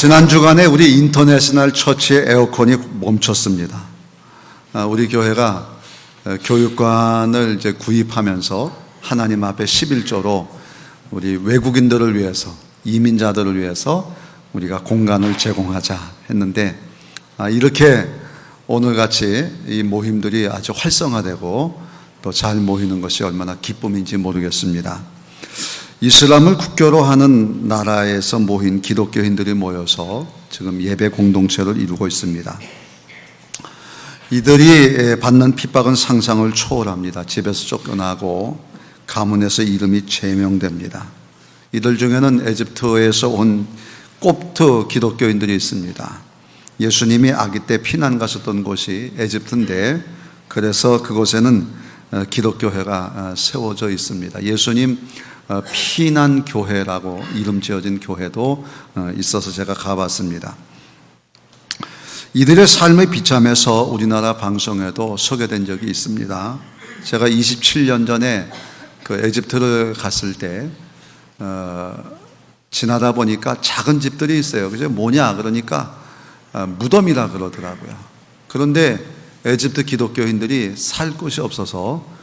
지난 주간에 우리 인터내셔널 처치의 에어컨이 멈췄습니다. 우리 교회가 교육관을 이제 구입하면서 하나님 앞에 11조로 우리 외국인들을 위해서, 이민자들을 위해서 우리가 공간을 제공하자 했는데, 이렇게 오늘같이 이 모임들이 아주 활성화되고 또 잘 모이는 것이 얼마나 기쁨인지 모르겠습니다. 이슬람을 국교로 하는 나라에서 모인 기독교인들이 모여서 지금 예배 공동체를 이루고 있습니다. 이들이 받는 핍박은 상상을 초월합니다. 집에서 쫓겨나고 가문에서 이름이 제명됩니다. 이들 중에는 에집트에서 온 콥트 기독교인들이 있습니다. 예수님이 아기 때 피난 가셨던 곳이 에집트인데, 그래서 그곳에는 기독교회가 세워져 있습니다. 예수님 피난 교회라고 이름 지어진 교회도 있어서 제가 가봤습니다. 이들의 삶의 비참해서 우리나라 방송에도 소개된 적이 있습니다. 제가 27년 전에 그 에집트를 갔을 때 지나다 보니까 작은 집들이 있어요. 그게 뭐냐 그러니까 무덤이라 그러더라고요. 그런데 에집트 기독교인들이 살 곳이 없어서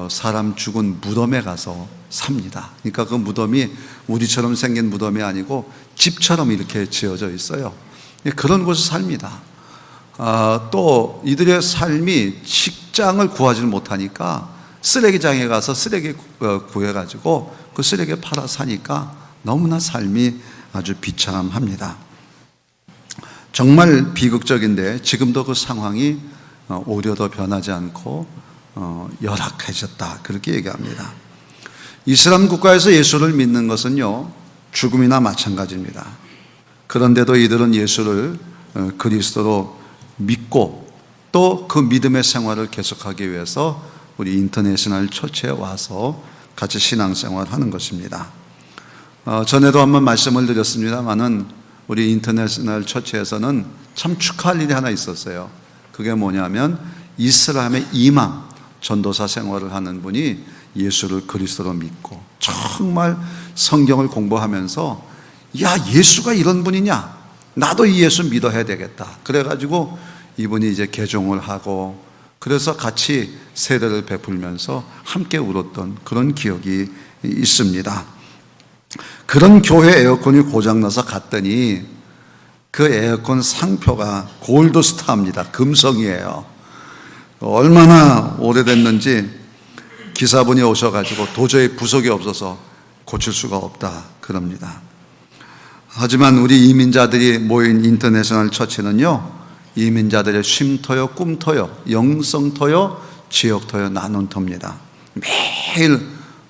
사람 죽은 무덤에 가서 삽니다. 그러니까 그 무덤이 우리처럼 생긴 무덤이 아니고 집처럼 이렇게 지어져 있어요. 그런 곳에 삽니다. 또 이들의 삶이 식장을 구하지 못하니까 쓰레기장에 가서 쓰레기 구해가지고 그 쓰레기 팔아 사니까 너무나 삶이 아주 비참합니다. 정말 비극적인데 지금도 그 상황이 오히려 더 변하지 않고 열악해졌다, 그렇게 얘기합니다. 이슬람 국가에서 예수를 믿는 것은요, 죽음이나 마찬가지입니다. 그런데도 이들은 예수를 그리스도로 믿고 또 그 믿음의 생활을 계속하기 위해서 우리 인터내셔널 처치에 와서 같이 신앙생활을 하는 것입니다. 전에도 한번 말씀을 드렸습니다마는 우리 인터내셔널 처치에서는 참 축하할 일이 하나 있었어요. 그게 뭐냐면 이슬람의 이맘, 전도사 생활을 하는 분이 예수를 그리스도로 믿고 정말 성경을 공부하면서, 야, 예수가 이런 분이냐? 나도 이 예수 믿어야 되겠다. 그래가지고 이분이 이제 개종을 하고, 그래서 같이 세례를 베풀면서 함께 울었던 그런 기억이 있습니다. 그런 교회 에어컨이 고장나서 갔더니 그 에어컨 상표가 골드스타입니다. 금성이에요. 얼마나 오래됐는지 기사분이 오셔가지고 도저히 부속이 없어서 고칠 수가 없다 그럽니다. 하지만 우리 이민자들이 모인 인터내셔널 처치는요, 이민자들의 쉼터요, 꿈터요, 영성터요, 지역터요, 나눔터입니다. 매일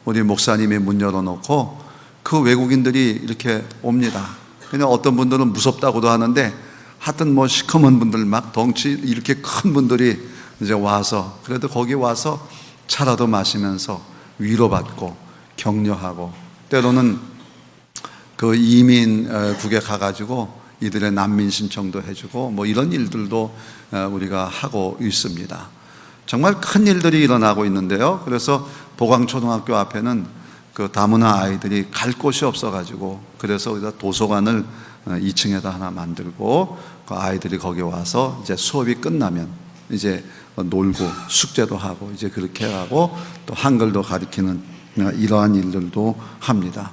우리 목사님이 문 열어놓고 그 외국인들이 이렇게 옵니다. 그냥 어떤 분들은 무섭다고도 하는데, 하여튼 뭐 시커먼 분들, 막 덩치 이렇게 큰 분들이 이제 와서, 그래도 거기 와서 차라도 마시면서 위로받고 격려하고, 때로는 그 이민국에 가가지고 이들의 난민 신청도 해주고, 뭐 이런 일들도 우리가 하고 있습니다. 정말 큰 일들이 일어나고 있는데요. 그래서 보강초등학교 앞에는 그 다문화 아이들이 갈 곳이 없어가지고, 그래서 우리가 도서관을 2층에다 하나 만들고, 그 아이들이 거기 와서 이제 수업이 끝나면 이제 놀고 숙제도 하고 이제 그렇게 하고, 또 한글도 가르치는 이러한 일들도 합니다.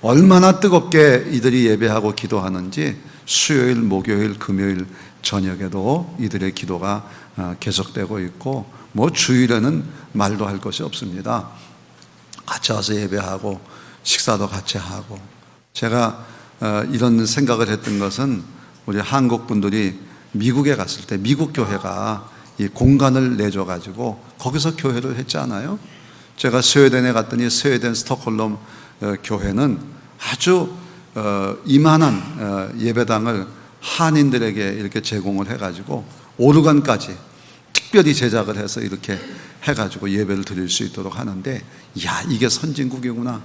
얼마나 뜨겁게 이들이 예배하고 기도하는지 수요일, 목요일, 금요일 저녁에도 이들의 기도가 계속되고 있고, 뭐 주일에는 말도 할 것이 없습니다. 같이 와서 예배하고 식사도 같이 하고. 제가 이런 생각을 했던 것은, 우리 한국 분들이 미국에 갔을 때 미국 교회가 이 공간을 내줘가지고 거기서 교회를 했잖아요. 제가 스웨덴에 갔더니 스웨덴 스톡홀름 교회는 아주 이만한 예배당을 한인들에게 이렇게 제공을 해가지고 오르간까지 특별히 제작을 해서 이렇게 해가지고 예배를 드릴 수 있도록 하는데, 야, 이게 선진국이구나.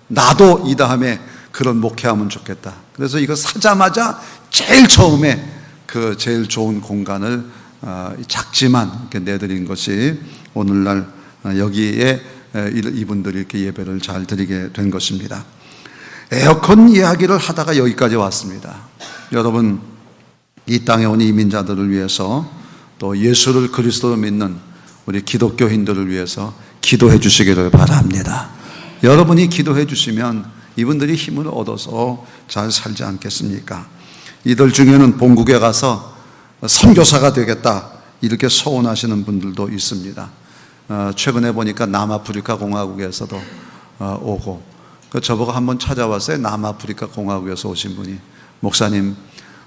나도 이 다음에 그런 목회하면 좋겠다. 그래서 이거 사자마자 제일 처음에 그 제일 좋은 공간을 작지만 이렇게 내드린 것이 오늘날 여기에 이분들이 이렇게 예배를 잘 드리게 된 것입니다. 에어컨 이야기를 하다가 여기까지 왔습니다. 여러분, 이 땅에 온 이민자들을 위해서 또 예수를 그리스도로 믿는 우리 기독교인들을 위해서 기도해 주시기를 바랍니다. 여러분이 기도해 주시면 이분들이 힘을 얻어서 잘 살지 않겠습니까? 이들 중에는 본국에 가서 선교사가 되겠다 이렇게 소원하시는 분들도 있습니다. 최근에 보니까 남아프리카 공화국에서도 오고, 저보고 한번 찾아왔어요. 남아프리카 공화국에서 오신 분이, 목사님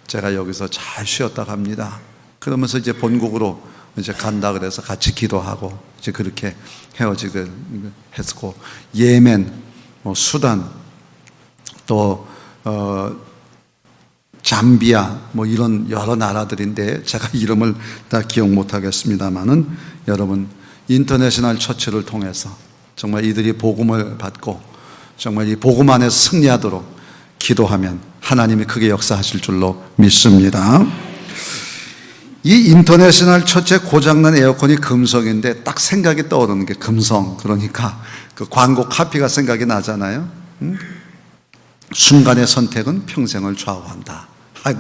제가 여기서 잘 쉬었다 갑니다. 그러면서 이제 본국으로 이제 간다 그래서 같이 기도하고 이제 그렇게 헤어지게 했고, 예멘, 수단, 또 잠비아 이런 여러 나라들인데 제가 이름을 다 기억 못하겠습니다만은, 여러분 인터내셔널 처치를 통해서 정말 이들이 복음을 받고 정말 이 복음 안에서 승리하도록 기도하면 하나님이 크게 역사하실 줄로 믿습니다. 이 인터내셔널 처치의 고장난 에어컨이 금성인데 딱 생각이 떠오르는 게 금성, 그러니까 그 광고 카피가 생각이 나잖아요. 순간의 선택은 평생을 좌우한다.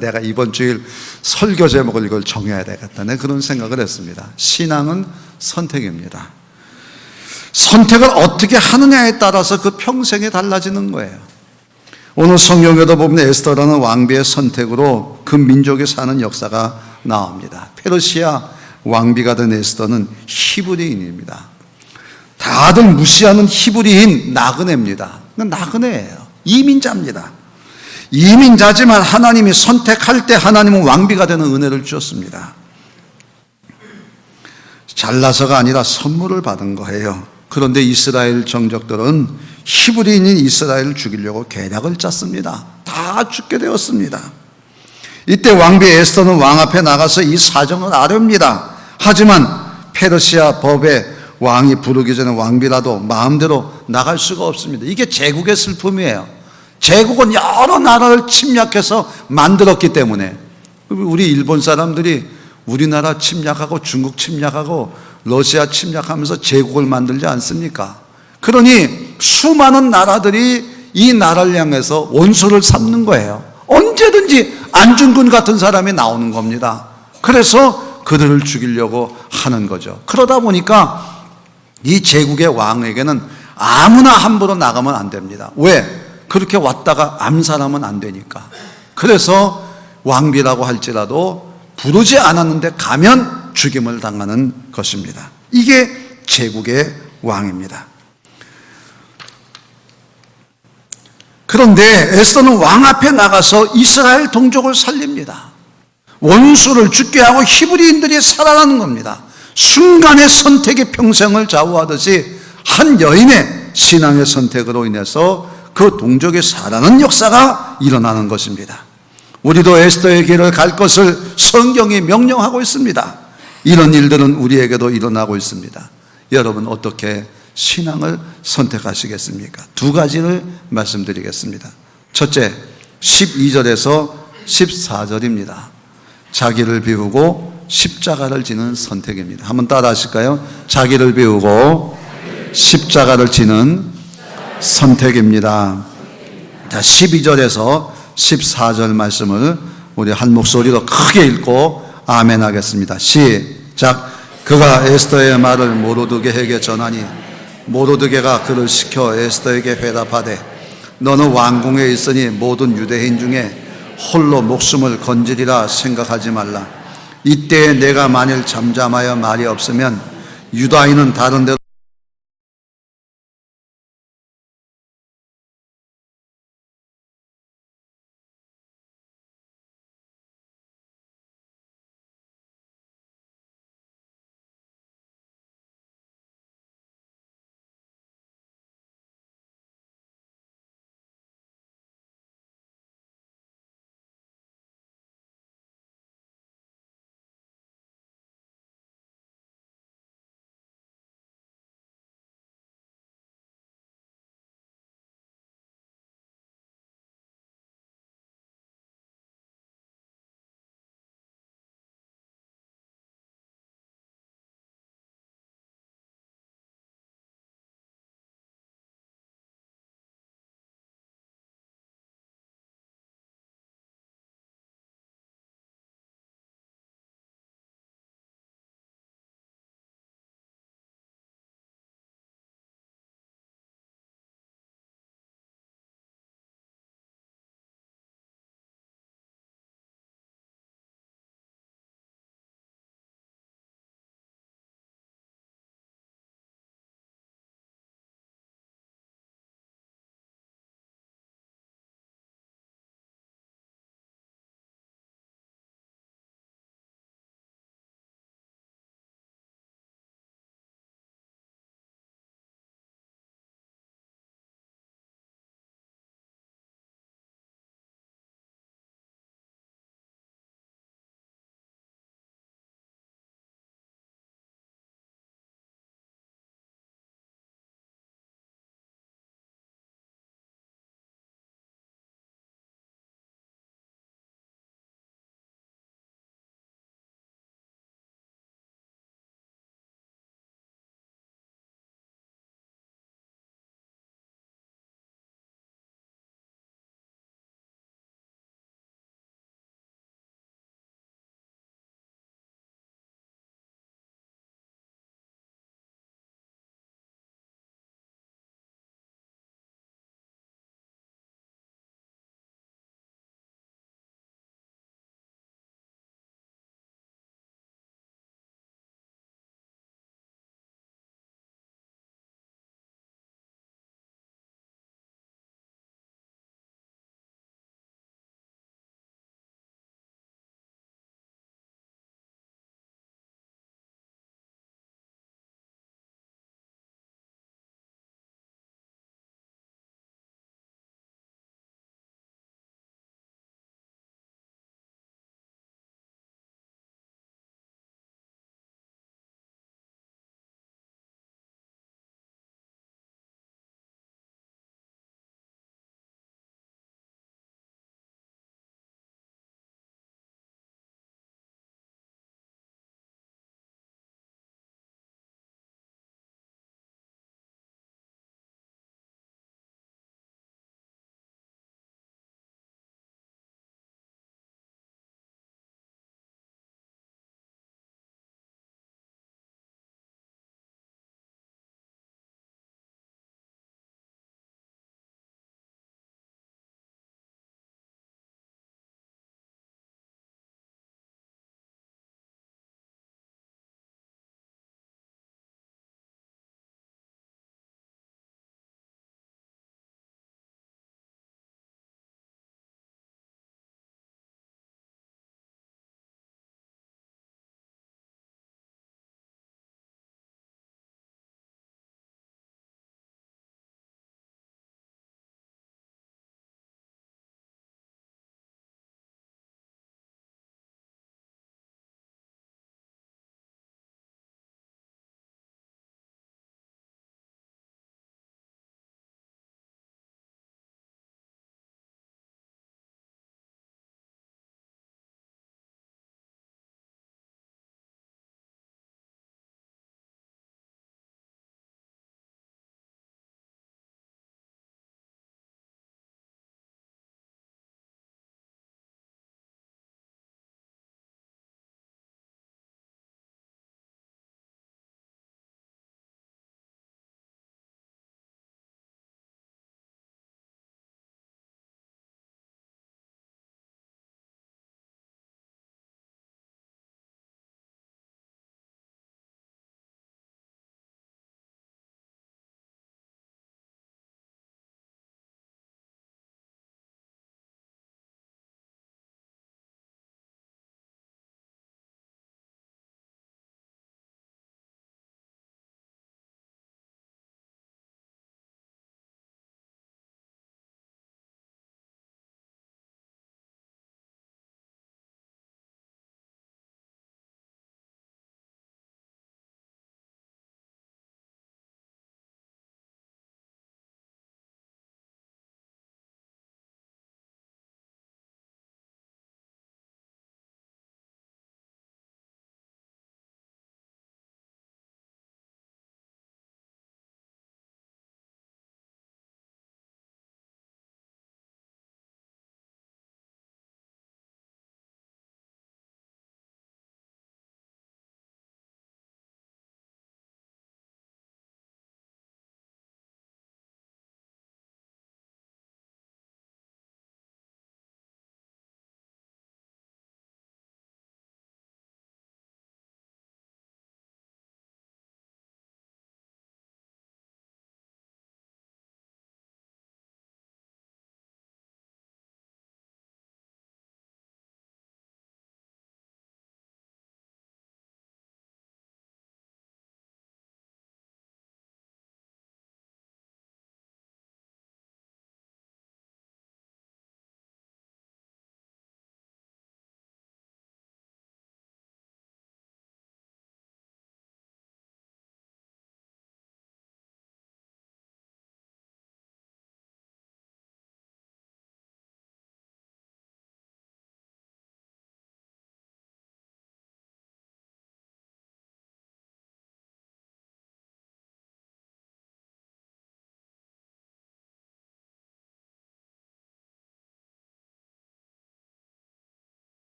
내가 이번 주일 설교 제목을 이걸 정해야 되겠다, 네, 그런 생각을 했습니다. 신앙은 선택입니다. 선택을 어떻게 하느냐에 따라서 그 평생이 달라지는 거예요. 오늘 성경에도 보면 에스더라는 왕비의 선택으로 그 민족이 사는 역사가 나옵니다. 페르시아 왕비가 된 에스더는 히브리인입니다. 다들 무시하는 히브리인 나그네입니다. 나그네예요. 이민자입니다. 이민자지만 하나님이 선택할 때 하나님은 왕비가 되는 은혜를 주셨습니다. 잘나서가 아니라 선물을 받은 거예요. 그런데 이스라엘 정적들은 히브리인인 이스라엘을 죽이려고 계략을 짰습니다. 다 죽게 되었습니다. 이때 왕비 에스더는 왕 앞에 나가서 이 사정을 아뢰입니다. 하지만 페르시아 법에 왕이 부르기 전에 왕비라도 마음대로 나갈 수가 없습니다. 이게 제국의 슬픔이에요. 제국은 여러 나라를 침략해서 만들었기 때문에, 우리 일본 사람들이 우리나라 침략하고 중국 침략하고 러시아 침략하면서 제국을 만들지 않습니까? 그러니 수많은 나라들이 이 나라를 향해서 원수를 삼는 거예요. 언제든지 안중근 같은 사람이 나오는 겁니다. 그래서 그들을 죽이려고 하는 거죠. 그러다 보니까 이 제국의 왕에게는 아무나 함부로 나가면 안 됩니다. 왜? 그렇게 왔다가 암살하면 안 되니까. 그래서 왕비라고 할지라도 부르지 않았는데 가면 죽임을 당하는 것입니다. 이게 제국의 왕입니다. 그런데 에스더는 왕 앞에 나가서 이스라엘 동족을 살립니다. 원수를 죽게 하고 히브리인들이 살아나는 겁니다. 순간의 선택이 평생을 좌우하듯이 한 여인의 신앙의 선택으로 인해서 그 동족이 살아나는 역사가 일어나는 것입니다. 우리도 에스더의 길을 갈 것을 성경이 명령하고 있습니다. 이런 일들은 우리에게도 일어나고 있습니다. 여러분 어떻게 신앙을 선택하시겠습니까? 두 가지를 말씀드리겠습니다. 첫째, 12절에서 14절입니다. 자기를 비우고 십자가를 지는 선택입니다. 한번 따라 하실까요? 자기를 비우고 십자가를 지는 선택입니다. 자, 12절에서 14절 말씀을 우리 한 목소리로 크게 읽고 아멘 하겠습니다. 시작. 그가 에스더의 말을 모르드게에게 전하니 모르드게가 그를 시켜 에스더에게 회답하되 너는 왕궁에 있으니 모든 유대인 중에 홀로 목숨을 건지리라 생각하지 말라. 이때에 내가 만일 잠잠하여 말이 없으면 유다인은 다른 데로